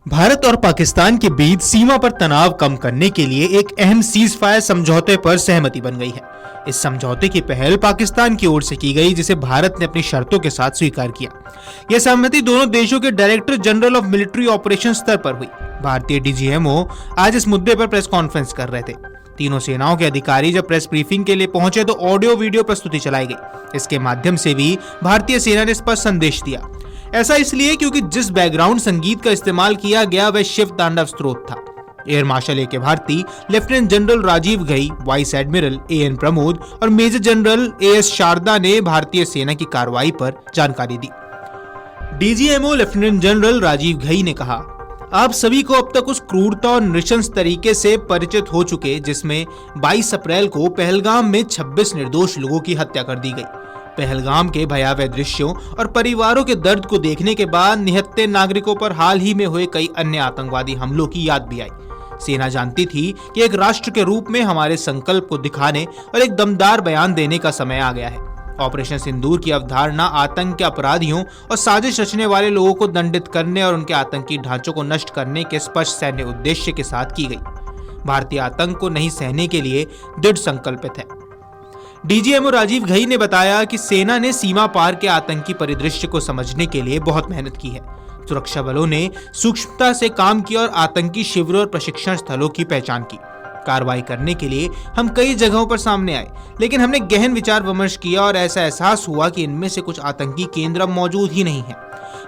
भारत और पाकिस्तान के बीच सीमा पर तनाव कम करने के लिए एक अहम सीज फायर समझौते पर सहमति बन गई है। इस समझौते की पहल पाकिस्तान की ओर से की गई, जिसे भारत ने अपनी शर्तों के साथ स्वीकार किया। यह सहमति दोनों देशों के director general of military operation स्तर पर हुई। भारतीय डीजीएमओ आज इस मुद्दे पर प्रेस कॉन्फ्रेंस कर रहे थे। तीनों सेनाओं के अधिकारी जब प्रेस ब्रीफिंग के लिए पहुंचे तो ऑडियो वीडियो प्रस्तुति चलाई गई। इसके माध्यम से भी भारतीय सेना ने स्पष्ट संदेश दिया। ऐसा इसलिए क्योंकि जिस बैकग्राउंड संगीत का इस्तेमाल किया गया वह शिव तांडव स्त्रोत था। Air marshal A K. Bharti, lieutenant general Rajiv Ghai, vice admiral A N. Pramod और मेजर जनरल ए.एस. शारदा ने भारतीय सेना की कार्रवाई पर जानकारी दी। DGMO lieutenant general Rajiv Ghai ने कहा, आप सभी को अब तक उस क्रूरता और नृशंस तरीके से परिचित हो चुके जिसमें 22 अप्रैल को पहलगाम में 26 निर्दोष लोगों की हत्या कर दी गई। पहलगाम के भयावह दृश्यों और परिवारों के दर्द को देखने के बाद निहत्थे नागरिकों पर हाल ही में हुए कई अन्य आतंकवादी हमलों की याद भी आई। सेना जानती थी कि एक राष्ट्र के रूप में हमारे संकल्प को दिखाने और एक दमदार बयान देने का समय आ गया है। ऑपरेशन सिंदूर की अवधारणा आतंक के अपराधियों और साजिश रचने वाले लोगों को दंडित करने और उनके आतंकी ढांचों को नष्ट करने के स्पष्ट सैन्य उद्देश्य के साथ की गई। भारतीय आतंक को नहीं सहने के लिए दृढ़ संकल्पित है। डीजीएमओ राजीव घई ने बताया कि सेना ने सीमा पार के आतंकी परिदृश्य को समझने के लिए बहुत मेहनत की है। सुरक्षा बलों ने सूक्ष्मता से काम किया और आतंकी शिविरों और प्रशिक्षण स्थलों की पहचान की। कार्रवाई करने के लिए हम कई जगहों पर सामने आए, लेकिन हमने गहन विचार विमर्श किया और ऐसा एहसास हुआ कि इनमें से कुछ आतंकी केंद्र अब मौजूद ही नहीं है।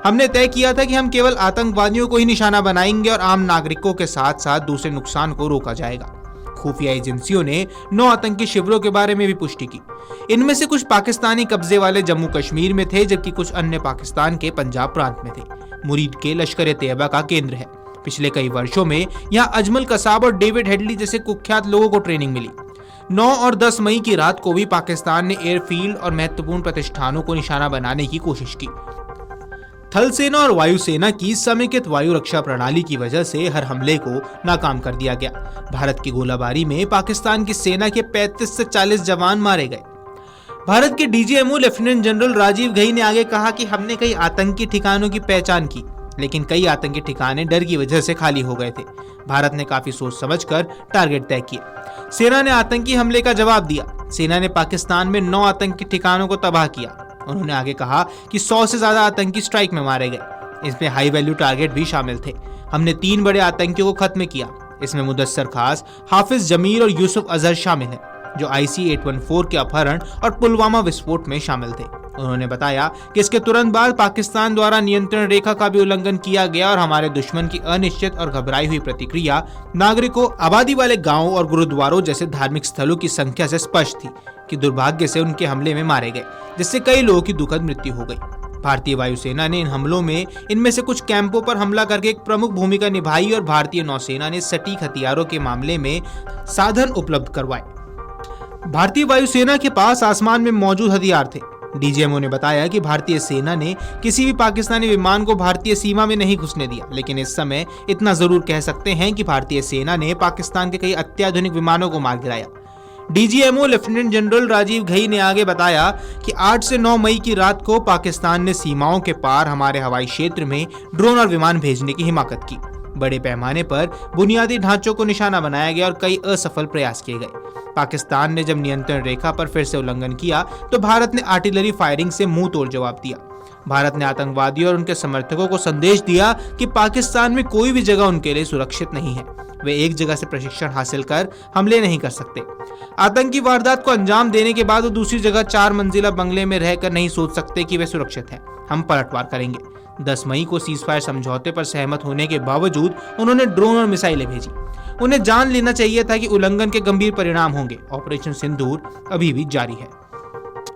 हमने तय किया था कि हम केवल आतंकवादियों को ही निशाना बनाएंगे और आम नागरिकों के साथ साथ दूसरे नुकसान को रोका जाएगा। खुफिया एजेंसियों ने 9 आतंकी शिविरों के बारे में भी पुष्टि की। इनमें से कुछ पाकिस्तानी कब्जे वाले जम्मू कश्मीर में थे, जबकि कुछ अन्य पाकिस्तान के पंजाब प्रांत में थे। मुरीद के लश्कर ए तैयबा का केंद्र है। पिछले कई वर्षों में यहाँ अजमल कसाब और डेविड हेडली जैसे कुख्यात लोगों को ट्रेनिंग मिली। 9 और 10 मई की रात को भी पाकिस्तान ने एयरफील्ड और महत्वपूर्ण प्रतिष्ठानों को निशाना बनाने की कोशिश की। थल सेना और वायुसेना की समेकित वायु रक्षा प्रणाली की वजह से हर हमले को नाकाम कर दिया गया। भारत की गोलाबारी में पाकिस्तान की सेना के 35 से 40 जवान मारे गए। भारत के DGMO lieutenant general Rajiv Ghai ने आगे कहा कि हमने कई आतंकी ठिकानों की पहचान की, लेकिन कई आतंकी ठिकाने डर की वजह से खाली हो गए थे। भारत ने काफी सोच समझकर टारगेट तय किए। सेना ने आतंकी हमले का जवाब दिया। सेना ने पाकिस्तान में 9 आतंकी ठिकानों को तबाह किया। उन्होंने आगे कहा कि 100 से ज्यादा आतंकी स्ट्राइक में मारे गए। इसमें हाई वैल्यू टारगेट भी शामिल थे। हमने 3 बड़े आतंकियों को खत्म किया। इसमें मुदस्सर खास, हाफिज जमीर और यूसुफ अजहर शामिल हैं, जो IC-814 के अपहरण और पुलवामा विस्फोट में शामिल थे। उन्होंने बताया कि इसके तुरंत बाद पाकिस्तान द्वारा नियंत्रण रेखा का भी उल्लंघन किया गया और हमारे दुश्मन की अनिश्चित और घबराई हुई प्रतिक्रिया नागरिकों, आबादी वाले गांवों और गुरुद्वारों जैसे धार्मिक स्थलों की संख्या से स्पष्ट थी कि दुर्भाग्य से उनके हमले में मारे गए, जिससे कई लोगों की दुखद मृत्यु हो गई। भारतीय वायुसेना ने इन हमलों में इनमें से कुछ कैंपों पर हमला करके एक प्रमुख भूमिका निभाई और भारतीय नौसेना ने सटीक हथियारों के मामले में साधन उपलब्ध करवाए। भारतीय वायुसेना के पास आसमान में मौजूद हथियार थे। डीजीएमओ ने बताया कि भारतीय सेना ने किसी भी पाकिस्तानी विमान को भारतीय सीमा में नहीं घुसने दिया, लेकिन इस समय इतना जरूर कह सकते हैं कि भारतीय सेना ने पाकिस्तान के कई अत्याधुनिक विमानों को मार गिराया। DGMO lieutenant general Rajiv Ghai ने आगे बताया कि 8 से 9 मई की रात को पाकिस्तान ने सीमाओं के पार हमारे हवाई क्षेत्र में ड्रोन और विमान भेजने की हिमाकत की। बड़े पैमाने पर बुनियादी ढांचों को निशाना बनाया गया और कई असफल प्रयास किए गए। पाकिस्तान ने जब नियंत्रण रेखा पर फिर से उल्लंघन किया तो भारत ने आर्टिलरी फायरिंग से मुंह तोड़ जवाब दिया। भारत ने आतंकवादियों और उनके समर्थकों को संदेश दिया कि पाकिस्तान में कोई भी जगह उनके लिए सुरक्षित नहीं है। वे एक जगह से प्रशिक्षण हासिल कर हमले नहीं कर सकते। आतंकी वारदात को अंजाम देने के बाद वो दूसरी जगह 4 मंजिला बंगले में रहकर नहीं सोच सकते कि वे सुरक्षित हैं। हम पलटवार करेंगे। 10 मई को सीजफायर समझौते पर सहमत होने के बावजूद उन्होंने ड्रोन और मिसाइलें भेजी। उन्हें जान लेना चाहिए था कि उल्लंघन के गंभीर परिणाम होंगे। ऑपरेशन सिंदूर अभी भी जारी है।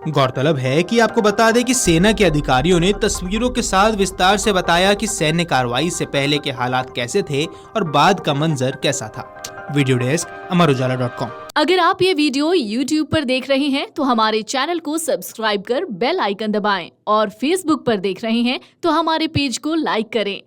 गौरतलब है कि आपको बता दें कि सेना के अधिकारियों ने तस्वीरों के साथ विस्तार से बताया कि सैन्य कार्रवाई से पहले के हालात कैसे थे और बाद का मंजर कैसा था। वीडियो डेस्क अमरउजाला.com। अगर आप ये वीडियो YouTube पर देख रहे हैं तो हमारे चैनल को सब्सक्राइब कर बेल आइकन दबाएं और Facebook पर देख रहे हैं तो हमारे पेज को लाइक करें।